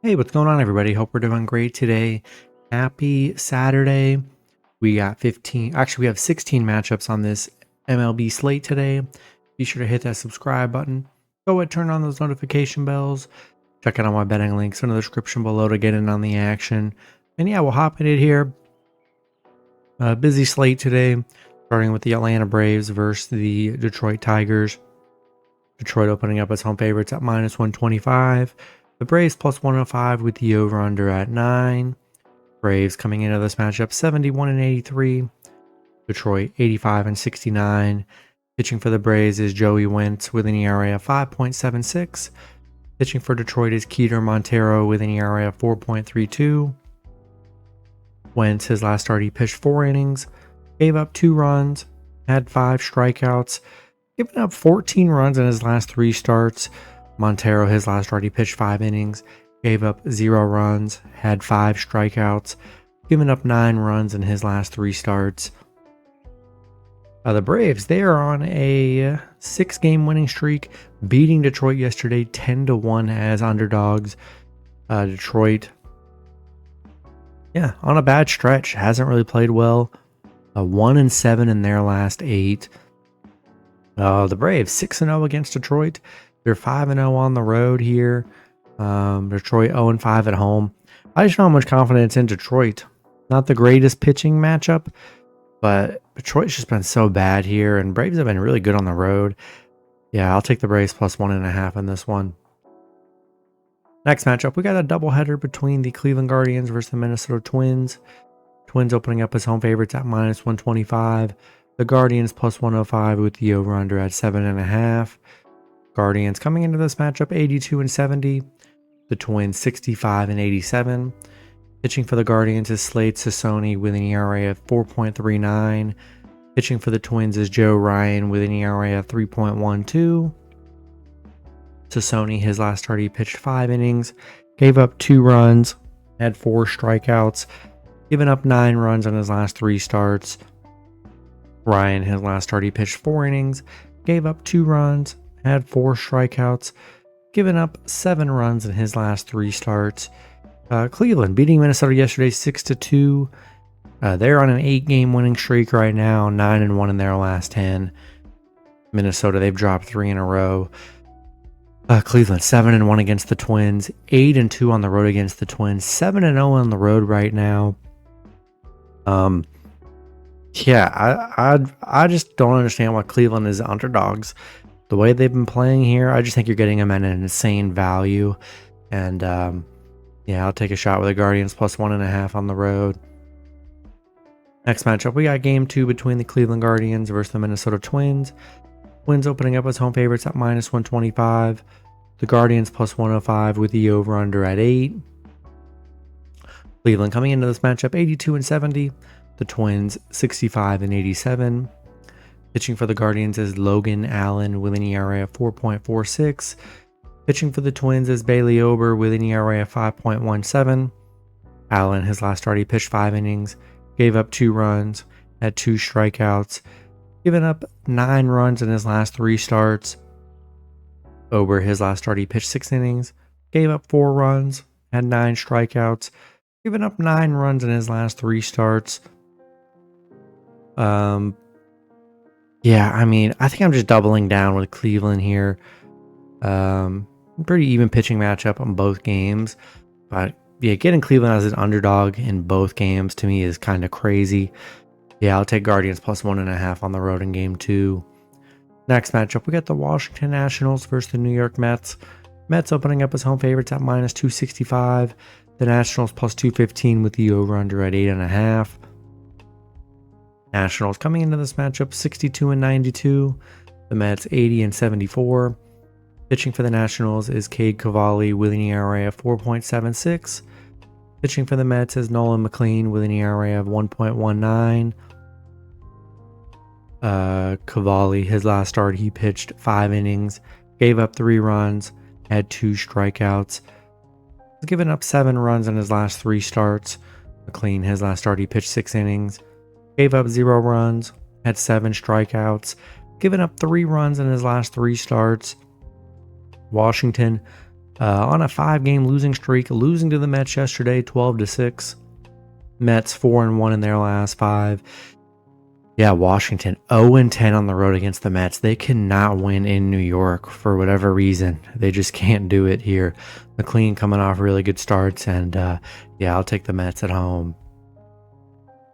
Hey, what's going on, everybody? Hope we're doing great today. Happy Saturday. We got 15, actually, we have 16 matchups on this MLB slate today. Be sure to hit that subscribe button. Go ahead, turn on those notification bells. Check out all my betting links in the description below to get in on the action. And yeah, we'll hop in it here. Busy slate today, starting with the Atlanta Braves versus the Detroit Tigers. Detroit opening up as home favorites at -125. The Braves plus 105 with the over-under at 9. Braves coming into this matchup 71-83. Detroit 85-69. Pitching for the Braves is Joey Wentz with an ERA of 5.76. Pitching for Detroit is Keter Montero with an ERA of 4.32. Wentz, his last start, he pitched 4 innings, gave up 2 runs, had 5 strikeouts, given up 14 runs in his last 3 starts. Montero, his last start, he pitched 5 innings, gave up 0 runs, had 5 strikeouts, given up 9 runs in his last 3 starts. The Braves, they are on a 6-game winning streak, beating Detroit yesterday 10-1 as underdogs. Detroit, on a bad stretch, hasn't really played well. 1-7 in their last 8. The Braves 6-0 against Detroit. They're 5-0 on the road here. Detroit 0-5 at home. I just don't have much confidence in Detroit. Not the greatest pitching matchup, but Detroit's just been so bad here, and Braves have been really good on the road. Yeah, I'll take the Braves plus 1.5 in this one. Next matchup, we got a doubleheader between the Cleveland Guardians versus the Minnesota Twins. Twins opening up as home favorites at -125. The Guardians plus 105 with the over-under at 7.5. Guardians coming into this matchup 82-70. The Twins 65-87. Pitching for the Guardians is Slade Cecconi with an ERA of 4.39. Pitching for the Twins is Joe Ryan with an ERA of 3.12. Cecconi, his last start, he pitched 5 innings, gave up 2 runs, had 4 strikeouts, given up 9 runs on his last 3 starts. Ryan, his last start, he pitched 4 innings, gave up 2 runs, had 4 strikeouts, given up 7 runs in his last 3 starts. Cleveland beating Minnesota yesterday 6-2. They're on an 8-game winning streak right now, 9-1 in their last 10. Minnesota, they've dropped 3 in a row. Cleveland 7-1 against the Twins, 8-2 on the road against the Twins, 7-0 on the road right now. I just don't understand why Cleveland is underdogs. The way they've been playing here, I just think you're getting them at an insane value. And I'll take a shot with the Guardians plus 1.5 on the road. Next matchup, we got game 2 between the Cleveland Guardians versus the Minnesota Twins. Twins opening up as home favorites at -125. The Guardians plus 105 with the over-under at 8. Cleveland coming into this matchup 82-70. The Twins 65-87. Pitching for the Guardians is Logan Allen with an ERA of 4.46. Pitching for the Twins is Bailey Ober with an ERA of 5.17. Allen, his last start, he pitched 5 innings, gave up 2 runs, had 2 strikeouts, given up 9 runs in his last 3 starts. Ober, his last start, he pitched 6 innings, gave up 4 runs, had 9 strikeouts, given up 9 runs in his last 3 starts. I think I'm just doubling down with Cleveland here. Pretty even pitching matchup on both games. But yeah, getting Cleveland as an underdog in both games to me is kind of crazy. Yeah, I'll take Guardians plus 1.5 on the road in game 2. Next matchup, we got the Washington Nationals versus the New York Mets. Mets opening up as home favorites at -265. The Nationals plus 215 with the over-under at 8.5. Nationals coming into this matchup 62-92. The Mets 80-74. Pitching for the Nationals is Cade Cavalli with an ERA of 4.76. Pitching for the Mets is Nolan McLean with an ERA of 1.19. Cavalli, his last start, he pitched 5 innings, gave up 3 runs, had 2 strikeouts. He's given up 7 runs in his last 3 starts. McLean, his last start, he pitched 6 innings, gave up 0 runs, had 7 strikeouts, given up 3 runs in his last 3 starts. Washington On a 5-game losing streak, losing to the Mets yesterday, 12-6. Mets 4-1 in their last 5. Yeah, Washington 0-10 on the road against the Mets. They cannot win in New York for whatever reason. They just can't do it here. McLean coming off really good starts, and yeah, I'll take the Mets at home.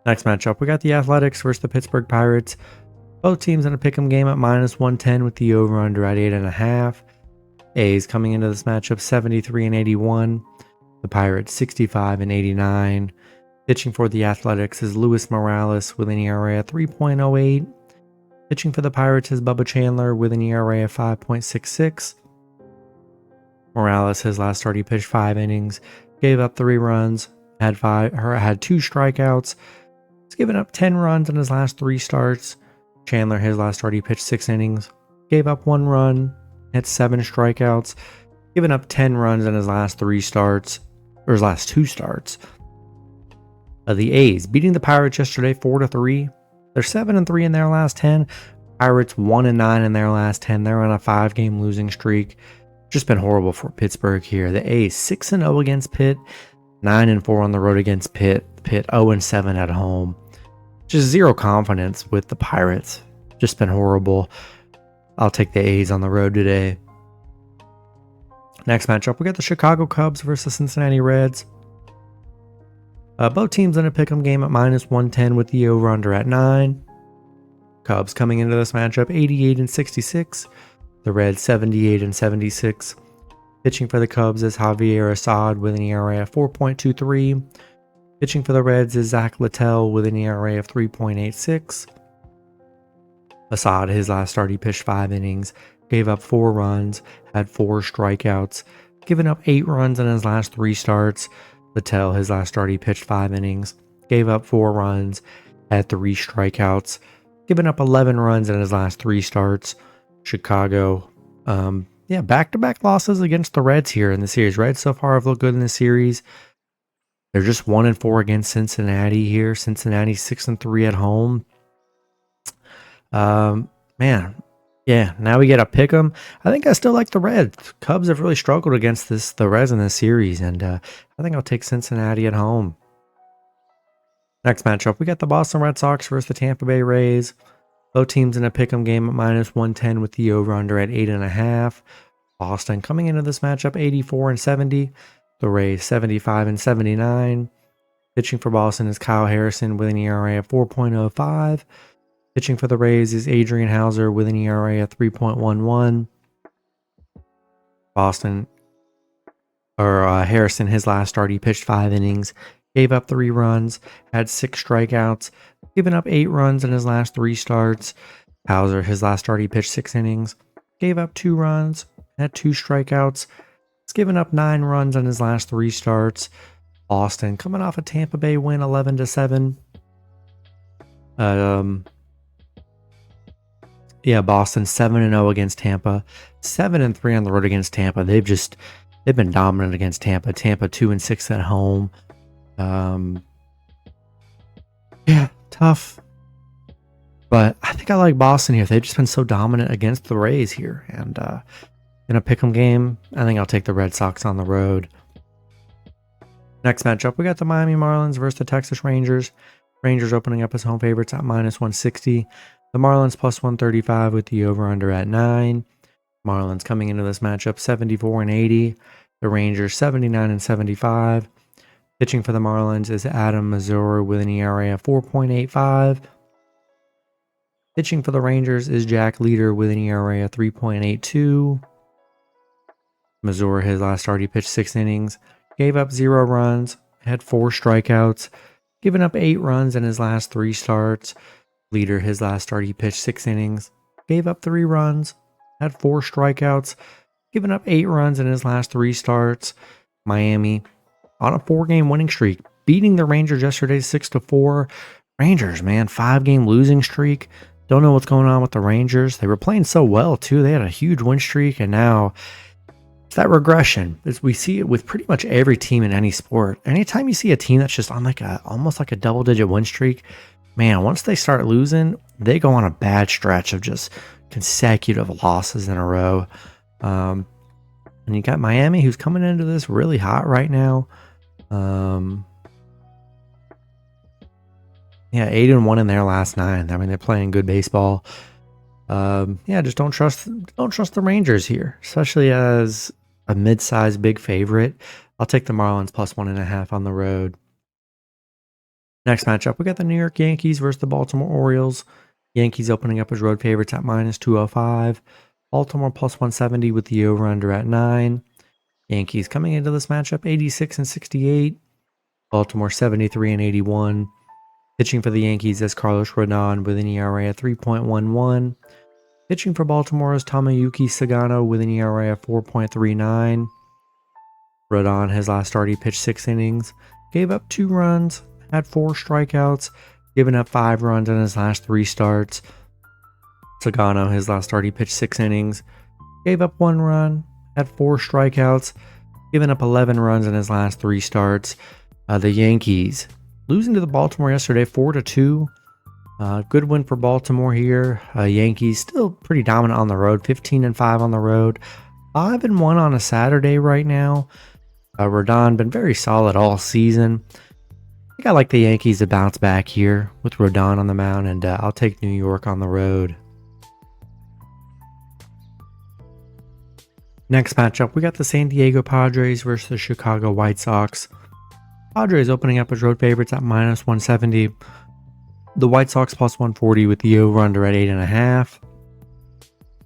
Next matchup, we got the Athletics versus the Pittsburgh Pirates. Both teams in a pick'em game at -110 with the over/under at 8.5. A's coming into this matchup 73-81. The Pirates 65-89. Pitching for the Athletics is Luis Morales with an ERA of 3.08. Pitching for the Pirates is Bubba Chandler with an ERA of 5.66. Morales, his last start, he pitched 5 innings, gave up 3 runs, had 2 strikeouts. He's given up 10 runs in his last 3 starts. Chandler, his last start, he pitched 6 innings, gave up 1 run, had 7 strikeouts, given up 10 runs in his last 3 starts, or his last 2 starts. The A's beating the Pirates yesterday 4-3. They're 7-3 in their last 10. Pirates 1-9 in their last 10. They're on a 5-game losing streak. Just been horrible for Pittsburgh here. The A's 6-0 against Pitt, 9-4 on the road against Pitt. Pitt 0-7 at home. Just zero confidence with the Pirates. Just been horrible. I'll take the A's on the road today. Next matchup, we got the Chicago Cubs versus Cincinnati Reds. Both teams in a pick'em game at -110 with the over/under at 9. Cubs coming into this matchup 88-66. The Reds 78-76. Pitching for the Cubs is Javier Assad with an ERA of 4.23. Pitching for the Reds is Zach Littell with an ERA of 3.86. Assad, his last start, he pitched 5 innings, gave up 4 runs, had 4 strikeouts, given up 8 runs in his last 3 starts. Littell, his last start, he pitched 5 innings, gave up 4 runs, had 3 strikeouts, given up 11 runs in his last 3 starts. Chicago, back-to-back losses against the Reds here in the series. Reds so far have looked good in the series. They're just 1-4 against Cincinnati here. Cincinnati 6-3 at home. Now we get a pick 'em. I think I still like the Reds. Cubs have really struggled against the Reds in this series, and I think I'll take Cincinnati at home. Next matchup, we got the Boston Red Sox versus the Tampa Bay Rays. Both teams in a pick 'em game at -110 with the over/under at 8.5. Boston coming into this matchup 84-70. The Rays 75-79. Pitching for Boston is Kyle Harrison with an ERA of 4.05. Pitching for the Rays is Adrian Hauser with an ERA of 3.11. Harrison, his last start, he pitched 5 innings, gave up 3 runs, had 6 strikeouts, given up 8 runs in his last 3 starts. Hauser, his last start, he pitched 6 innings, gave up 2 runs, had 2 strikeouts. He's given up 9 runs in his last 3 starts. Boston coming off a Tampa Bay win 11-7. Boston 7-0 against Tampa, 7-3 on the road against Tampa. They've been dominant against Tampa. Tampa 2-6 at home. Tough. But I think I like Boston here. They've just been so dominant against the Rays here. And in a pick'em game, I think I'll take the Red Sox on the road. Next matchup, we got the Miami Marlins versus the Texas Rangers. Rangers opening up as home favorites at -160. The Marlins +135 with the over/under at 9. Marlins coming into this matchup 74-80. The Rangers 79-75. Pitching for the Marlins is Adam Mazur with an ERA of 4.85. Pitching for the Rangers is Jack Leader with an ERA of 3.82. Mazur, his last start, he pitched 6 innings, gave up 0 runs, had 4 strikeouts, given up 8 runs in his last 3 starts. Leader, his last start, he pitched 6 innings, gave up 3 runs, had 4 strikeouts, given up 8 runs in his last 3 starts. Miami on a 4-game winning streak, beating the Rangers yesterday 6-4. Rangers, man, 5-game losing streak. Don't know what's going on with the Rangers. They were playing so well too. They had a huge win streak, and now it's that regression. We see it with pretty much every team in any sport. Anytime you see a team that's just on almost like a double-digit win streak, man, once they start losing, they go on a bad stretch of just consecutive losses in a row. And you got Miami, who's coming into this really hot right now. Yeah, 8-1 in their last 9. I mean, they're playing good baseball. Yeah, just don't trust the Rangers here, especially as a mid-sized big favorite. I'll take the Marlins plus 1.5 on the road. Next matchup, we got the New York Yankees versus the Baltimore Orioles. Yankees opening up as road favorites at minus 205. Baltimore plus 170 with the over-under at 9. Yankees coming into this matchup 86-68. Baltimore 73-81. Pitching for the Yankees is Carlos Rodon with an ERA at 3.11. Pitching for Baltimore is Tomoyuki Sagano with an ERA of 4.39. Rodon, his last start, he pitched 6 innings, gave up 2 runs, had 4 strikeouts, given up 5 runs in his last 3 starts. Sagano, his last start, he pitched 6 innings, gave up 1 run, had 4 strikeouts, given up 11 runs in his last 3 starts. The Yankees losing to the Baltimore yesterday 4-2. Good win for Baltimore here. Yankees still pretty dominant on the road, 15-5 on the road, 5-1 on a Saturday right now. Rodon been very solid all season. I think I like the Yankees to bounce back here with Rodon on the mound, and I'll take New York on the road. Next matchup, we got the San Diego Padres versus the Chicago White Sox. Padres opening up as road favorites at minus 170. The White Sox plus 140 with the over-under at 8.5.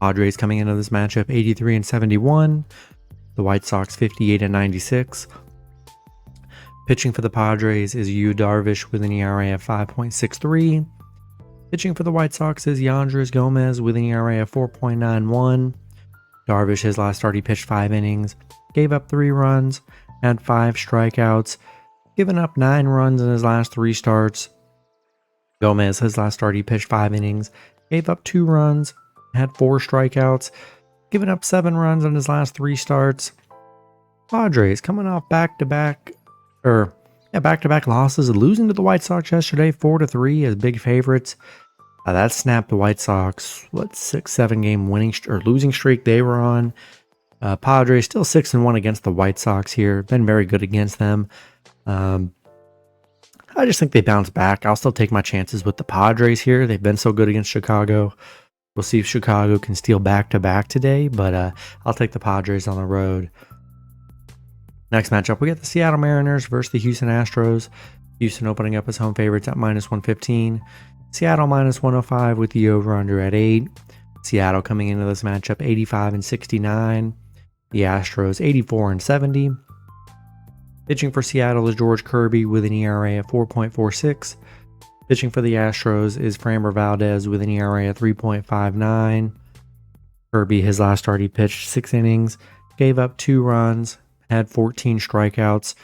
Padres coming into this matchup 83-71. The White Sox 58-96. Pitching for the Padres is Yu Darvish with an ERA of 5.63. Pitching for the White Sox is Yandres Gomez with an ERA of 4.91. Darvish, his last start, he pitched 5 innings, gave up 3 runs, had 5 strikeouts, given up 9 runs in his last 3 starts. Gomez, his last start, he pitched 5 innings, gave up 2 runs, had 4 strikeouts, given up 7 runs in his last 3 starts. Padres coming off back-to-back losses, losing to the White Sox yesterday 4-3 as big favorites. That snapped the White Sox 6-7 game losing streak they were on. Padres still 6-1 against the White Sox here. Been very good against them. I just think they bounce back. I'll still take my chances with the Padres here. They've been so good against Chicago. We'll see if Chicago can steal back-to-back today, but I'll take the Padres on the road. Next matchup, we got the Seattle Mariners versus the Houston Astros. Houston opening up as home favorites at minus 115. Seattle minus 105 with the over-under at 8. Seattle coming into this matchup 85-69. The Astros 84-70. Pitching for Seattle is George Kirby with an ERA of 4.46. Pitching for the Astros is Framber Valdez with an ERA of 3.59. Kirby, his last start, he pitched 6 innings, gave up 2 runs, had 14 strikeouts.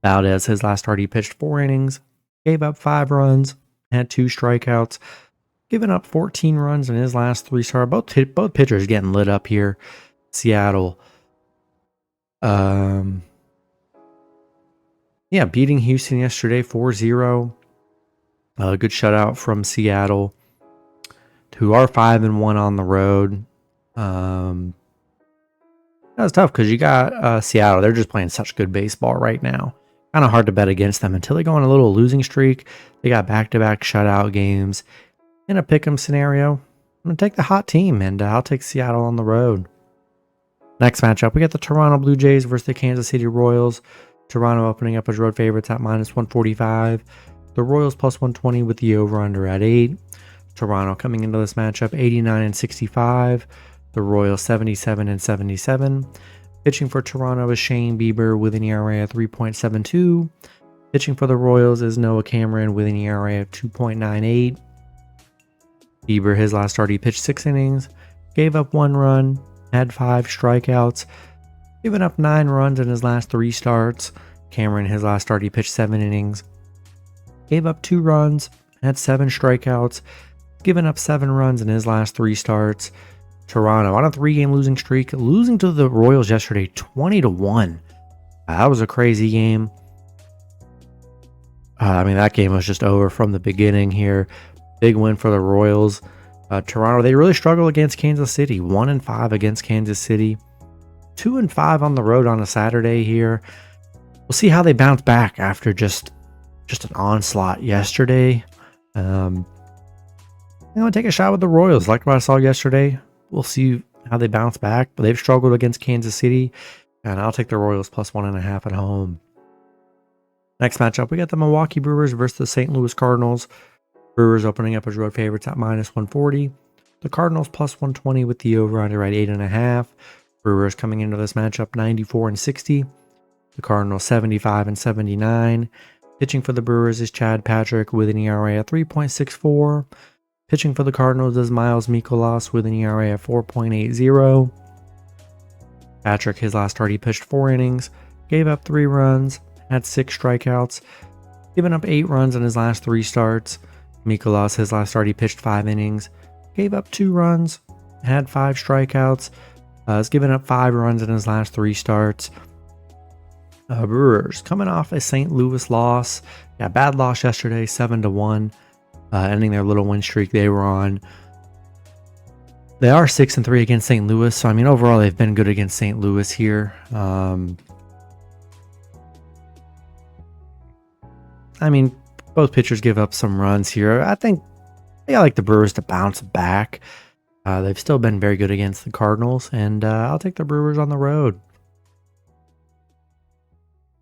Valdez, his last start, he pitched 4 innings, gave up 5 runs, had 2 strikeouts, giving up 14 runs in his last 3 starts. Both pitchers getting lit up here. Seattle, beating Houston yesterday 4-0. A good shutout from Seattle, who are 5-1 on the road. That was tough because you got Seattle. They're just playing such good baseball right now. Kind of hard to bet against them until they go on a little losing streak. They got back-to-back shutout games. In a pick'em scenario, I'm going to take the hot team, and I'll take Seattle on the road. Next matchup, we got the Toronto Blue Jays versus the Kansas City Royals. Toronto opening up as road favorites at minus 145. The Royals plus 120 with the over-under at 8. Toronto coming into this matchup 89-65. The Royals 77-77. Pitching for Toronto is Shane Bieber with an ERA of 3.72. Pitching for the Royals is Noah Cameron with an ERA of 2.98. Bieber, his last start, he pitched 6 innings, gave up 1 run, had 5 strikeouts, given up 9 runs in his last 3 starts. Cameron, his last start, he pitched 7 innings, gave up 2 runs, had 7 strikeouts, given up 7 runs in his last 3 starts. Toronto on a 3-game losing streak, losing to the Royals yesterday 20-1. That was a crazy game. That game was just over from the beginning here. Big win for the Royals. Toronto, they really struggle against Kansas City. 1-5 against Kansas City. 2-5 on the road on a Saturday here. We'll see how they bounce back after just an onslaught yesterday. I'm going to take a shot with the Royals. Like what I saw yesterday. We'll see how they bounce back. But they've struggled against Kansas City. And I'll take the Royals plus 1.5 at home. Next matchup, we got the Milwaukee Brewers versus the St. Louis Cardinals. Brewers opening up as road favorites at minus 140. The Cardinals plus 120 with the over-under at 8.5. Brewers coming into this matchup 94-60. The Cardinals 75-79. Pitching for the Brewers is Chad Patrick with an ERA at 3.64. Pitching for the Cardinals is Miles Mikolas with an ERA at 4.80. Patrick, his last start, he pitched 4 innings, gave up 3 runs, had 6 strikeouts, given up 8 runs in his last 3 starts. Mikolas, his last start, he pitched 5 innings, gave up 2 runs, had 5 strikeouts, has given up 5 runs in his last 3 starts. Brewers coming off a St. Louis loss. Yeah, bad loss yesterday, 7-1, ending their little win streak they were on. They are 6-3 against St. Louis, so I mean overall they've been good against St. Louis here. I mean, both pitchers give up some runs here. I think I like the Brewers to bounce back. They've still been very good against the Cardinals, and I'll take the Brewers on the road.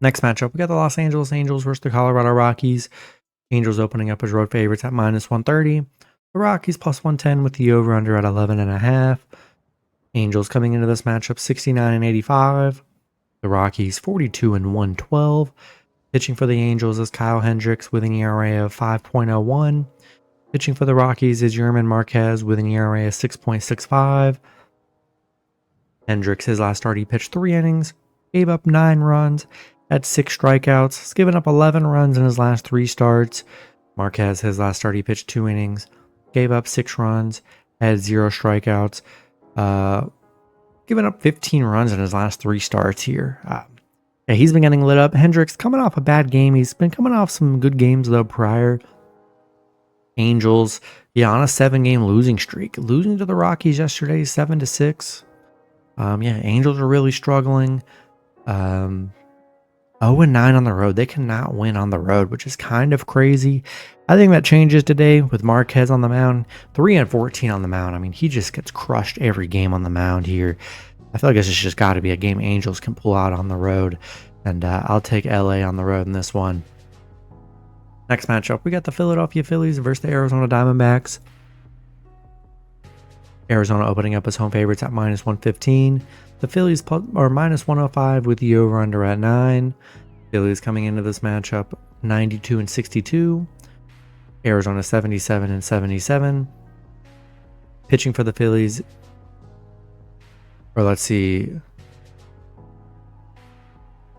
Next matchup, we got the Los Angeles Angels versus the Colorado Rockies. Angels opening up as road favorites at minus 130. The Rockies plus 110 with the over-under at 11.5. Angels coming into this matchup 69-85. The Rockies 42-112. Pitching for the Angels is Kyle Hendricks with an ERA of 5.01. Pitching for the Rockies is Yerman Marquez with an ERA of 6.65. Hendricks, his last start, he pitched 3 innings, gave up 9 runs, had 6 strikeouts, has given up 11 runs in his last 3 starts. Marquez, his last start, he pitched 2 innings, gave up 6 runs, had 0 strikeouts, given up 15 runs in his last 3 starts here. Yeah, he's been getting lit up. Hendricks coming off a bad game. He's been coming off some good games though prior. Angels, yeah, on a 7-game losing streak. Losing to the Rockies yesterday, 7-6. Yeah, Angels are really struggling. 0-9 on the road. They cannot win on the road, which is kind of crazy. I think that changes today with Marquez on the mound. 3-14 on the mound. I mean, he just gets crushed every game on the mound here. I feel like this has just got to be a game Angels can pull out on the road. And I'll take LA on the road in this one. Next matchup, we got the Philadelphia Phillies versus the Arizona Diamondbacks. Arizona opening up as home favorites at minus 115. The Phillies are minus 105 with the over-under at 9. Phillies coming into this matchup 92-62. Arizona 77-77. Pitching for the Phillies, or let's see.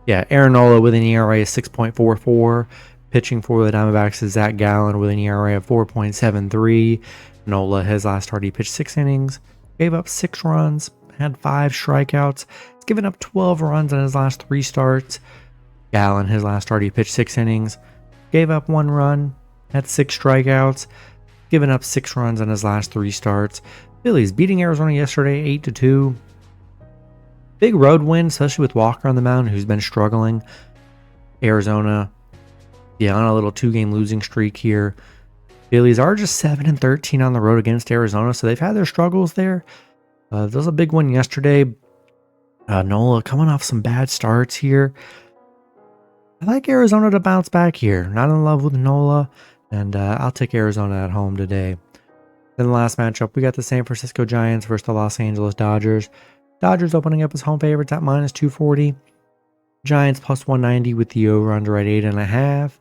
Yeah, Aaron Nola with an ERA of 6.44. Pitching for the Diamondbacks is Zach Gallen with an ERA of 4.73. Nola, his last start, he pitched 6 innings, gave up 6 runs, had 5 strikeouts. He's given up 12 runs in his last 3 starts. Gallen, his last start, he pitched 6 innings, gave up 1 run, had 6 strikeouts, given up 6 runs in his last 3 starts. Phillies beating Arizona yesterday 8-2. Big road win, especially with Walker on the mound, who's been struggling. Arizona, yeah, on a little 2-game losing streak here. Phillies are just 7-13 on the road against Arizona, so they've had their struggles there. There was a big one yesterday. Nola coming off some bad starts here. I like Arizona to bounce back here. Not in love with Nola, and I'll take Arizona at home today. Then the last matchup, we got the San Francisco Giants versus the Los Angeles Dodgers. Dodgers opening up as home favorites at minus 240. Giants plus 190 with the over-under at 8.5.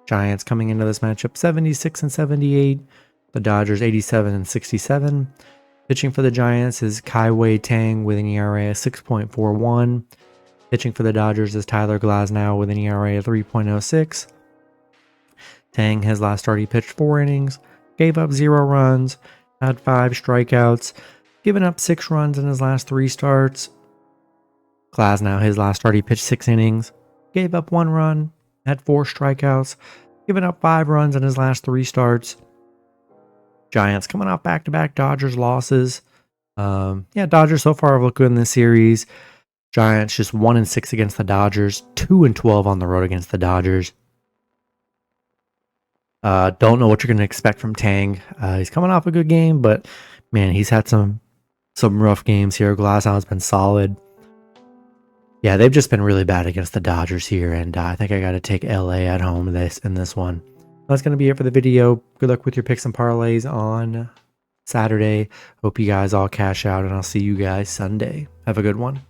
Giants coming into this matchup 76-78. The Dodgers 87-67. Pitching for the Giants is Kai-Wei Tang with an ERA of 6.41. Pitching for the Dodgers is Tyler Glasnow with an ERA of 3.06. Tang, his last start, he pitched 4 innings, gave up 0 runs, had 5 strikeouts, given up 6 runs in his last 3 starts. Glasnow, his last start, he pitched 6 innings, gave up 1 run, had 4 strikeouts, given up 5 runs in his last 3 starts. Giants coming off back-to-back Dodgers losses. Dodgers so far have looked good in this series. Giants just 1-6 against the Dodgers, 2-12 on the road against the Dodgers. Don't know what you're going to expect from Tang. He's coming off a good game, but man, he's had some rough games here. Glasnow's been solid. Yeah, they've just been really bad against the Dodgers here, and I think I got to take LA at home in this one. That's going to be it for the video. Good luck with your picks and parlays on Saturday. Hope you guys all cash out, and I'll see you guys Sunday. Have a good one.